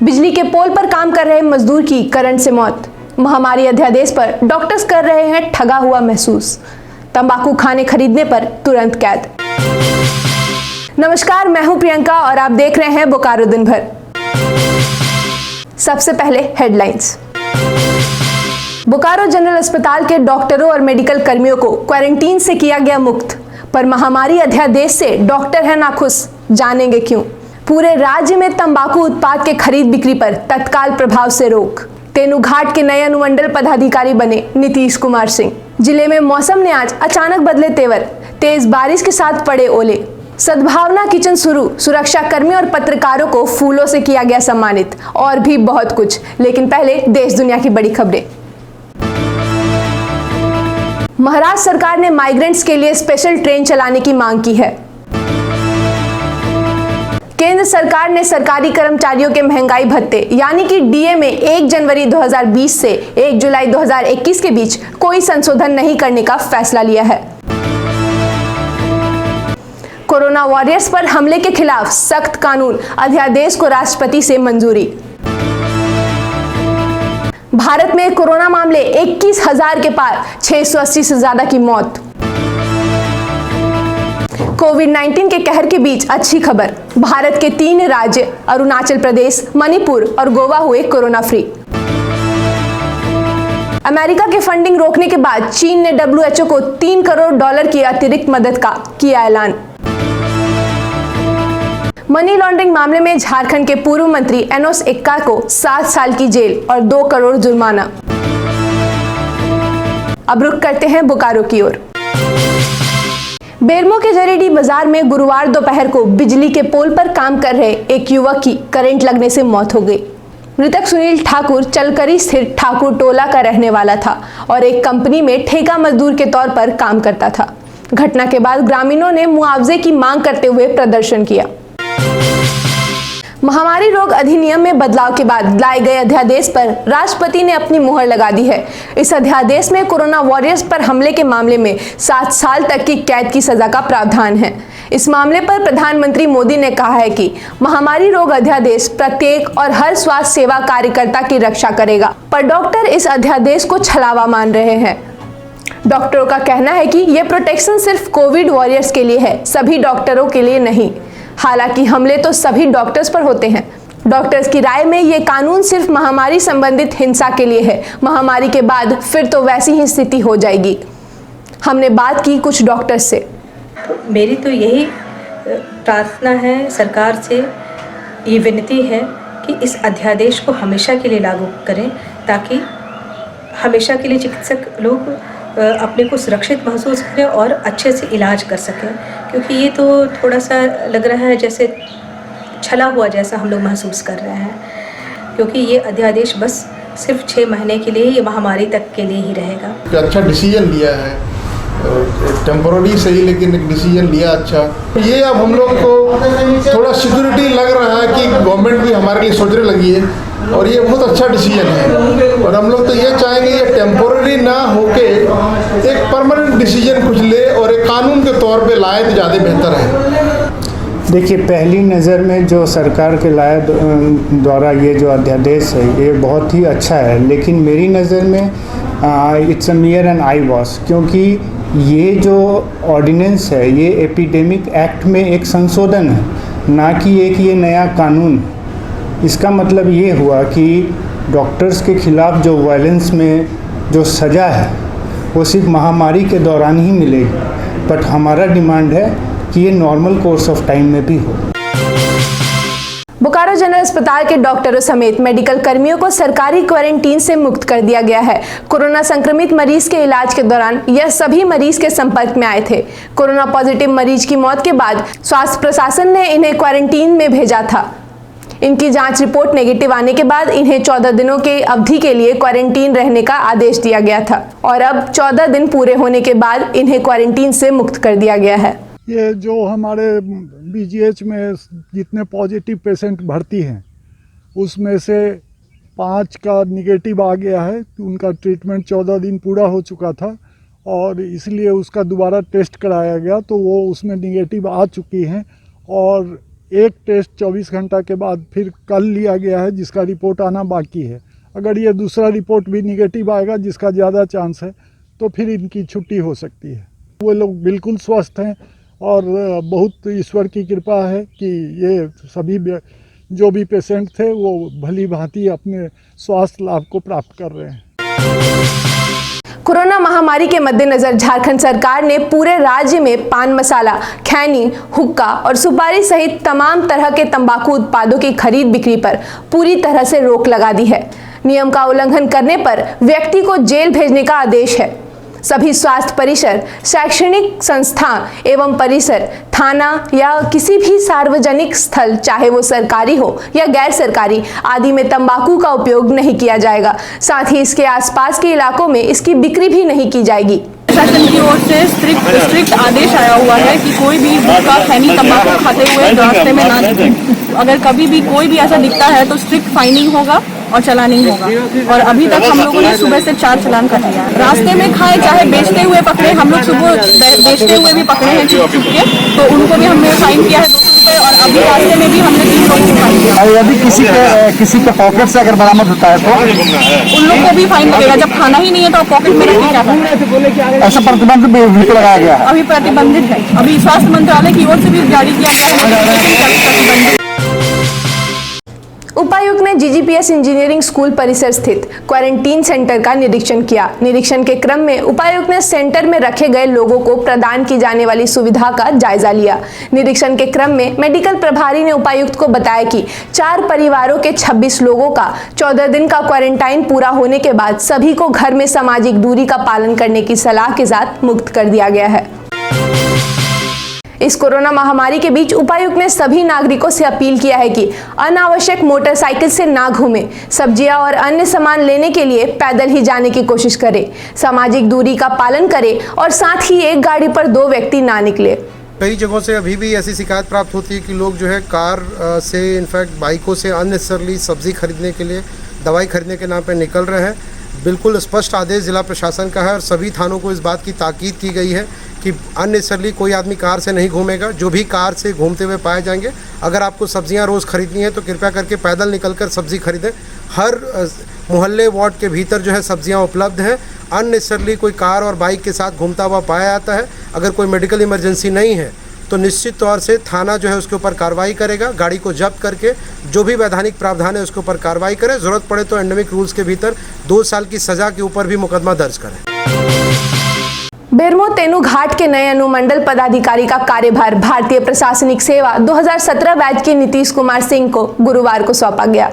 बिजली के पोल पर काम कर रहे मजदूर की करंट से मौत। महामारी अध्यादेश पर डॉक्टर्स कर रहे हैं ठगा हुआ महसूस। तंबाकू खाने खरीदने पर तुरंत कैद। नमस्कार, मैं हूं प्रियंका और आप देख रहे हैं बोकारो दिन भर। सबसे पहले हेडलाइंस। बोकारो जनरल अस्पताल के डॉक्टरों और मेडिकल कर्मियों को क्वारंटीन से किया गया मुक्त, पर महामारी अध्यादेश से डॉक्टर है नाखुश। जानेंगे क्यों। पूरे राज्य में तंबाकू उत्पाद के खरीद बिक्री पर तत्काल प्रभाव से रोक। तेनुघाट के नए अनुमंडल पदाधिकारी बने नीतीश कुमार सिंह। जिले में मौसम ने आज अचानक बदले तेवर, तेज बारिश के साथ पड़े ओले। सद्भावना किचन शुरू, सुरक्षा कर्मियों और पत्रकारों को फूलों से किया गया सम्मानित, और भी बहुत कुछ। लेकिन पहले देश दुनिया की बड़ी खबरें। महाराष्ट्र सरकार ने माइग्रेंट्स के लिए स्पेशल ट्रेन चलाने की मांग की है। केंद्र सरकार ने सरकारी कर्मचारियों के महंगाई भत्ते यानी कि डीए में 1 जनवरी 2020 से 1 जुलाई 2021 के बीच कोई संशोधन नहीं करने का फैसला लिया है। कोरोना वॉरियर्स पर हमले के खिलाफ सख्त कानून अध्यादेश को राष्ट्रपति से मंजूरी। भारत में कोरोना मामले 21,000 के पार, 680 से ज्यादा की मौत। कोविड-19 के कहर के बीच अच्छी खबर, भारत के 3 राज्य अरुणाचल प्रदेश, मणिपुर और गोवा हुए कोरोना फ्री। अमेरिका के फंडिंग रोकने के बाद चीन ने WHO को $3 करोड़ की अतिरिक्त मदद का किया ऐलान। मनी लॉन्ड्रिंग मामले में झारखंड के पूर्व मंत्री एनोस एक्का को 7 साल की जेल और 2 करोड़ जुर्माना। अब रुख करते हैं बोकारो की ओर। बेरमो के जरेडी बाजार में गुरुवार दोपहर को बिजली के पोल पर काम कर रहे एक युवक की करंट लगने से मौत हो गई। मृतक सुनील ठाकुर चलकरी स्थित ठाकुर टोला का रहने वाला था और एक कंपनी में ठेका मजदूर के तौर पर काम करता था। घटना के बाद ग्रामीणों ने मुआवजे की मांग करते हुए प्रदर्शन किया। महामारी रोग अधिनियम में बदलाव के बाद लाए गए अध्यादेश पर राष्ट्रपति ने अपनी मुहर लगा दी है। इस अध्यादेश में कोरोना वॉरियर्स पर हमले के मामले में 7 साल तक की कैद की सजा का प्रावधान है। इस मामले पर प्रधानमंत्री मोदी ने कहा है कि महामारी रोग अध्यादेश प्रत्येक और हर स्वास्थ्य सेवा कार्यकर्ता की रक्षा करेगा, पर डॉक्टर इस अध्यादेश को छलावा मान रहे हैं। डॉक्टरों का कहना है कि यह प्रोटेक्शन सिर्फ कोविड वॉरियर्स के लिए है, सभी डॉक्टरों के लिए नहीं। हालांकि हमले तो सभी डॉक्टर्स पर होते हैं। डॉक्टर्स की राय में ये कानून सिर्फ महामारी संबंधित हिंसा के लिए है। महामारी के बाद फिर तो वैसी ही स्थिति हो जाएगी। हमने बात की कुछ डॉक्टर्स से। मेरी तो यही प्रार्थना है सरकार से, ये विनती है कि इस अध्यादेश को हमेशा के लिए लागू करें, ताकि हमेशा के लिए चिकित्सक लोग अपने को सुरक्षित महसूस करें और अच्छे से इलाज कर सकें। क्योंकि ये तो थोड़ा सा लग रहा है जैसे छला हुआ जैसा हम लोग महसूस कर रहे हैं, क्योंकि ये अध्यादेश बस सिर्फ 6 महीने के लिए, ये महामारी तक के लिए ही रहेगा। अच्छा डिसीजन लिया है, टेम्पोररी सही लेकिन एक डिसीजन लिया अच्छा। ये अब हम लोग को थोड़ा सिक्योरिटी लग रहा है कि गवर्नमेंट भी हमारे लिए सोचने लगी है, और ये बहुत अच्छा डिसीजन है। और हम लोग तो ये चाहेंगे ये टेम्पोररी ना होके एक परमानेंट डिसीजन कुछ ले और एक कानून के तौर पे लाए तो ज़्यादा बेहतर है। देखिए, पहली नज़र में जो सरकार के लाए द्वारा ये जो अध्यादेश है ये बहुत ही अच्छा है, लेकिन मेरी नज़र में it's a mere an eyewash, क्योंकि ये जो ऑर्डिनेंस है ये एपिडेमिक एक्ट में एक संशोधन है, ना कि एक ये नया कानून। इसका मतलब ये हुआ कि डॉक्टर्स के खिलाफ जो वायलेंस में जो सज़ा है वो सिर्फ महामारी के दौरान ही मिलेगी, बट हमारा डिमांड है कि ये नॉर्मल कोर्स ऑफ टाइम में भी हो। बोकारो जनरल अस्पताल के डॉक्टरों समेत मेडिकल कर्मियों को सरकारी क्वारंटीन से मुक्त कर दिया गया है। कोरोना संक्रमित मरीज के इलाज के दौरान यह सभी मरीज के संपर्क में आए थे। कोरोना पॉजिटिव मरीज की मौत के बाद स्वास्थ्य प्रशासन ने इन्हें क्वारंटीन में भेजा था। इनकी जांच रिपोर्ट नेगेटिव आने के बाद इन्हें 14 दिनों के अवधि के लिए क्वारंटीन रहने का आदेश दिया गया था, और अब 14 दिन पूरे होने के बाद इन्हें क्वारंटीन से मुक्त कर दिया गया है। ये जो हमारे BGH में जितने पॉजिटिव पेशेंट भर्ती हैं उसमें से 5 का निगेटिव आ गया है। उनका ट्रीटमेंट 14 दिन पूरा हो चुका था और इसलिए उसका दोबारा टेस्ट कराया गया तो वो उसमें निगेटिव आ चुकी हैं, और एक टेस्ट 24 घंटा के बाद फिर कल लिया गया है, जिसका रिपोर्ट आना बाकी है। अगर ये दूसरा रिपोर्ट भी निगेटिव आएगा, जिसका ज़्यादा चांस है, तो फिर इनकी छुट्टी हो सकती है। वो लोग बिल्कुल स्वस्थ हैं और बहुत ईश्वर की कृपा है कि ये सभी जो भी पेशेंट थे वो भली भांति अपने स्वास्थ्य लाभ को प्राप्त कर रहे हैं। कोरोना महामारी के मद्देनजर झारखंड सरकार ने पूरे राज्य में पान मसाला, खैनी, हुक्का और सुपारी सहित तमाम तरह के तंबाकू उत्पादों की खरीद बिक्री पर पूरी तरह से रोक लगा दी है। नियम का उल्लंघन करने पर व्यक्ति को जेल भेजने का आदेश है। सभी स्वास्थ्य परिसर, शैक्षणिक संस्थान एवं परिसर, थाना या किसी भी सार्वजनिक स्थल, चाहे वो सरकारी हो या गैर सरकारी आदि में तंबाकू का उपयोग नहीं किया जाएगा। साथ ही इसके आसपास के इलाकों में इसकी बिक्री भी नहीं की जाएगी। प्रशासन की ओर से स्ट्रिक्ट आदेश आया हुआ है कि कोई भी गुटखा, खैनी, तंबाकू खाते हुए रास्ते में ना दिखे। अगर कभी भी कोई भी ऐसा दिखता है तो स्ट्रिक्ट फाइनिंग होगा और चालानिंग होगा। और अभी तक हम लोगों ने सुबह से 4 चालान कर दिया है। रास्ते में खाए चाहे बेचते हुए पकड़े, हम लोग सुबह बेचते हुए भी पकड़े हैं छुप के, तो उनको भी हमने फाइन किया है 200 रुपये। और अभी रास्ते में भी हमने 3 लोगों को फाइन किया। और यदि किसी के पॉकेट से अगर बरामद होता है तो उन लोग को भी फाइन लगेगा। जब खाना ही नहीं है तो आप पॉकेट में रखिए क्या करना। ऐसा प्रतिबंध भी लगाया गया है। अभी प्रतिबंधित है। अभी स्वास्थ्य मंत्रालय की ओर से भी जारी किया गया है। उपायुक्त ने जीजीपीएस इंजीनियरिंग स्कूल परिसर स्थित क्वारंटीन सेंटर का निरीक्षण किया। निरीक्षण के क्रम में उपायुक्त ने सेंटर में रखे गए लोगों को प्रदान की जाने वाली सुविधा का जायजा लिया। निरीक्षण के क्रम में मेडिकल प्रभारी ने उपायुक्त को बताया कि 4 परिवारों के 26 लोगों का 14 दिन का क्वारंटाइन पूरा होने के बाद सभी को घर में सामाजिक दूरी का पालन करने की सलाह के साथ मुक्त कर दिया गया है। इस कोरोना महामारी के बीच उपायुक्त ने सभी नागरिकों से अपील किया है कि अनावश्यक मोटरसाइकिल से ना घूमें, सब्जियां और अन्य सामान लेने के लिए पैदल ही जाने की कोशिश करें, सामाजिक दूरी का पालन करें और साथ ही एक गाड़ी पर 2 व्यक्ति ना निकले। कई जगहों से अभी भी ऐसी शिकायत प्राप्त होती है कि लोग जो है कार से, इनफैक्ट बाइकों से अननेसेसरली सब्जी खरीदने के लिए, दवाई खरीदने के नाम पर निकल रहे हैं। बिल्कुल स्पष्ट आदेश जिला प्रशासन का है और सभी थानों को इस बात की ताकीद की गई है कि अननेसेसरली कोई आदमी कार से नहीं घूमेगा। जो भी कार से घूमते हुए पाए जाएंगे, अगर आपको सब्जियां रोज़ खरीदनी है तो कृपया करके पैदल निकलकर सब्जी खरीदें। हर मोहल्ले वार्ड के भीतर जो है सब्जियां उपलब्ध हैं। अननेसेसरली कोई कार और बाइक के साथ घूमता हुआ पाया जाता है, अगर कोई मेडिकल इमरजेंसी नहीं है तो निश्चित तौर से थाना जो है उसके ऊपर कार्रवाई करेगा। गाड़ी को जब्त करके जो भी वैधानिक प्रावधान है उसके ऊपर कार्रवाई करें। ज़रूरत पड़े तो एंडेमिक रूल्स के भीतर 2 साल की सज़ा के ऊपर भी मुकदमा दर्ज करें। बेरमो तेनू घाट के नए अनुमंडल पदाधिकारी का कार्यभार भारतीय प्रशासनिक सेवा 2017 बैच के नीतीश कुमार सिंह को गुरुवार को सौंपा गया।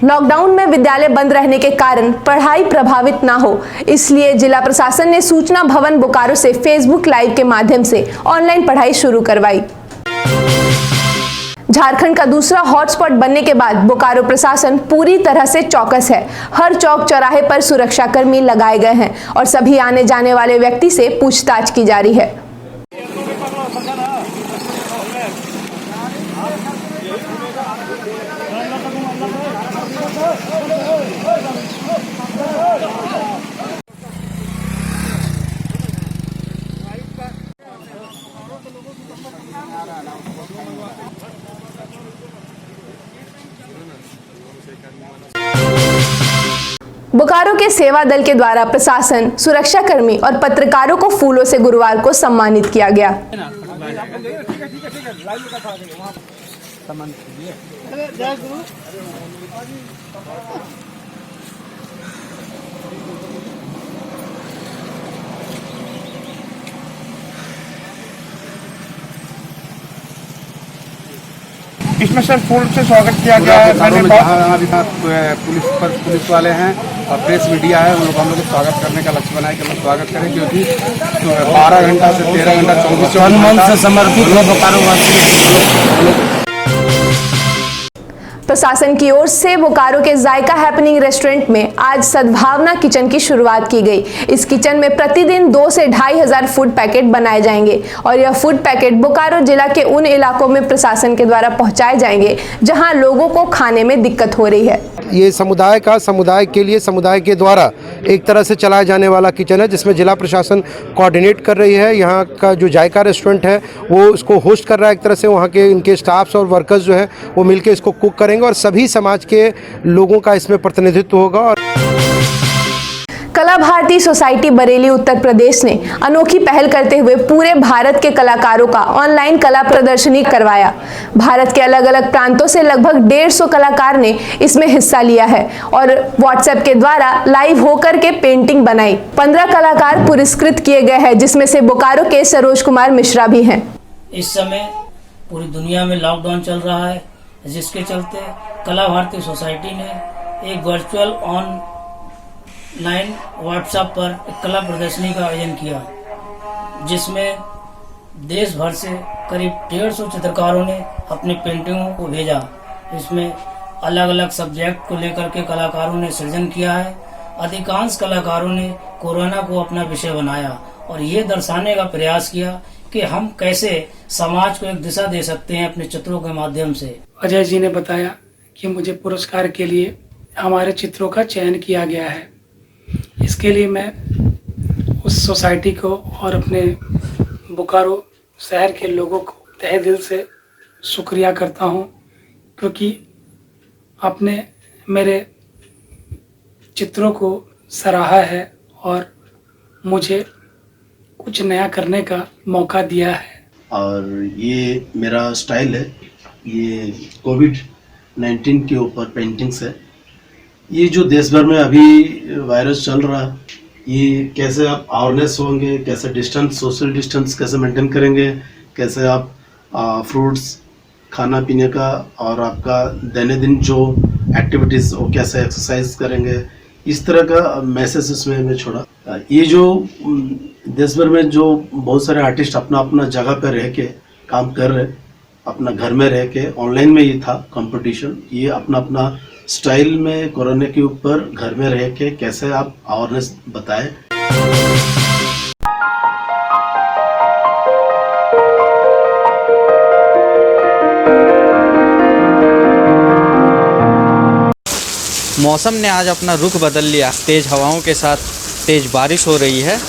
लॉकडाउन में विद्यालय बंद रहने के कारण पढ़ाई प्रभावित ना हो, इसलिए जिला प्रशासन ने सूचना भवन बोकारो से फेसबुक लाइव के माध्यम से ऑनलाइन पढ़ाई शुरू करवाई। झारखंड का दूसरा हॉटस्पॉट बनने के बाद बोकारो प्रशासन पूरी तरह से चौकस है। हर चौक चौराहे पर सुरक्षाकर्मी लगाए गए हैं और सभी आने जाने वाले व्यक्ति से पूछताछ की जा रही है। बोकारो के सेवा दल के द्वारा प्रशासन, सुरक्षाकर्मी और पत्रकारों को फूलों से गुरुवार को सम्मानित किया गया। इसमें सर फूल से स्वागत किया गया है। पुलिस वाले हैं और प्रेस मीडिया है, उन लोग हम लोग को स्वागत करने का लक्ष्य बनाए कि हम लोग स्वागत करें, क्योंकि 12 घंटा से 13 घंटा 24 घंटा से समर्पित है बोकारो वासी। प्रशासन की ओर से बोकारो के जायका हैपनिंग रेस्टोरेंट में आज सद्भावना किचन की शुरुआत की गई। इस किचन में प्रतिदिन 2 से 2,500 फूड पैकेट बनाए जाएंगे और यह फूड पैकेट बोकारो जिला के उन इलाकों में प्रशासन के द्वारा पहुंचाए जाएंगे जहां लोगों को खाने में दिक्कत हो रही है। ये समुदाय के लिए समुदाय के द्वारा एक तरह से चलाया जाने वाला किचन है, जिसमें जिला प्रशासन कोऑर्डिनेट कर रही है। यहाँ का जो जायका रेस्टोरेंट है वो इसको होस्ट कर रहा है एक तरह से, वहाँ के इनके स्टाफ्स और वर्कर्स जो है वो मिलकर इसको कुक करेंगे और सभी समाज के लोगों का इसमें प्रतिनिधित्व होगा। और कला भारती सोसाइटी बरेली उत्तर प्रदेश ने अनोखी पहल करते हुए पूरे भारत के कलाकारों का ऑनलाइन कला प्रदर्शनी करवाया। भारत के अलग अलग प्रांतों से लगभग 150 कलाकार ने इसमें हिस्सा लिया है और व्हाट्सएप के द्वारा लाइव होकर के पेंटिंग बनाई। 15 कलाकार पुरस्कृत किए गए हैं, जिसमें से बोकारो के सरोज कुमार मिश्रा भी हैं। इस समय पूरी दुनिया में लॉकडाउन चल रहा है, जिसके चलते कला भारती सोसाइटी ने एक वर्चुअल ऑनलाइन व्हाट्सएप पर एक कला प्रदर्शनी का आयोजन किया, जिसमें देश भर से करीब 150 चित्रकारों ने अपनी पेंटिंगों को भेजा। इसमें अलग अलग सब्जेक्ट को लेकर के कलाकारों ने सृजन किया है। अधिकांश कलाकारों ने कोरोना को अपना विषय बनाया और ये दर्शाने का प्रयास किया कि हम कैसे समाज को एक दिशा दे सकते हैं अपने चित्रों के माध्यम से। अजय जी ने बताया कि मुझे पुरस्कार के लिए हमारे चित्रों का चयन किया गया है। इसके लिए मैं उस सोसाइटी को और अपने बोकारो शहर के लोगों को तहे दिल से शुक्रिया करता हूं, क्योंकि आपने मेरे चित्रों को सराहा है और मुझे कुछ नया करने का मौका दिया है। और ये मेरा स्टाइल है, ये कोविड-19 के ऊपर पेंटिंग्स है। ये जो देश भर में अभी वायरस चल रहा है, ये कैसे आप अवेयरनेस होंगे, कैसे डिस्टेंस, सोशल डिस्टेंस कैसे मेंटेन करेंगे, कैसे आप फ्रूट्स खाना पीने का और आपका दैनिक जो एक्टिविटीज़ वो कैसे एक्सरसाइज करेंगे, इस तरह का मैसेज इसमें मैं छोड़ा। ये जो देश भर में जो बहुत सारे आर्टिस्ट अपना अपना जगह पर रह के काम कर रहे, अपना घर में रह के, ऑनलाइन में ये था कंपटीशन, ये अपना अपना स्टाइल में कोरोना के ऊपर घर में रह के कैसे आप अवेयरनेस बताएं। मौसम ने आज अपना रुख बदल लिया। तेज हवाओं के साथ तेज बारिश हो रही है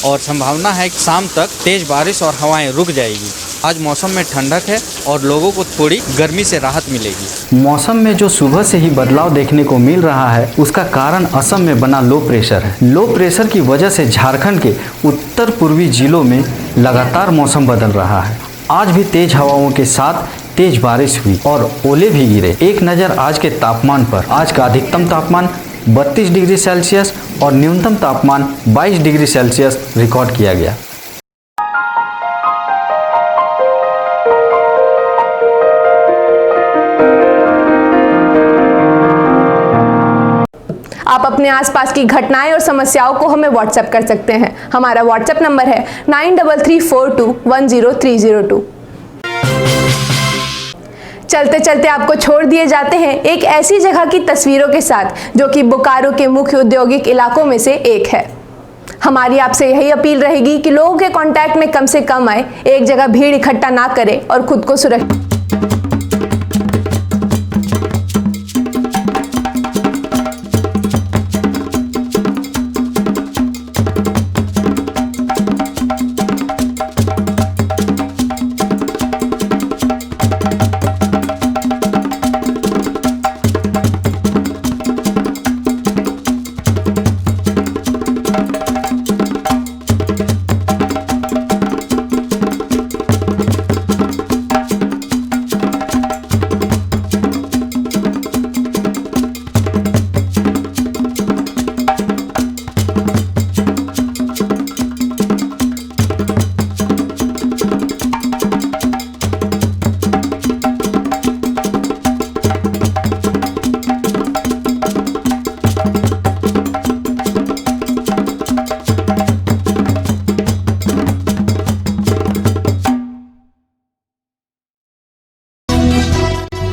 और संभावना है कि शाम तक तेज बारिश और हवाएं रुक जाएगी। आज मौसम में ठंडक है और लोगों को थोड़ी गर्मी से राहत मिलेगी। मौसम में जो सुबह से ही बदलाव देखने को मिल रहा है, उसका कारण असम में बना लो प्रेशर है। लो प्रेशर की वजह से झारखंड के उत्तर पूर्वी जिलों में लगातार मौसम बदल रहा है। आज भी तेज हवाओं के साथ तेज बारिश हुई और ओले भी गिरे। एक नज़र आज के तापमान पर। आज का अधिकतम तापमान 32 डिग्री सेल्सियस और न्यूनतम तापमान 22 डिग्री सेल्सियस रिकॉर्ड किया गया। आप अपने आसपास की घटनाएं और समस्याओं को हमें व्हाट्सएप कर सकते हैं। हमारा व्हाट्सएप नंबर है 9334210302। चलते चलते आपको छोड़ दिए जाते हैं एक ऐसी जगह की तस्वीरों के साथ, जो कि बोकारो के मुख्य औद्योगिक इलाकों में से एक है। हमारी आपसे यही अपील रहेगी कि लोगों के कांटेक्ट में कम से कम आए, एक जगह भीड़ इकट्ठा ना करें और खुद को सुरक्षित।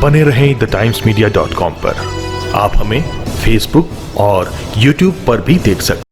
बने रहें TheTimesMedia.com पर। आप हमें फेसबुक और यूट्यूब पर भी देख सकते हैं।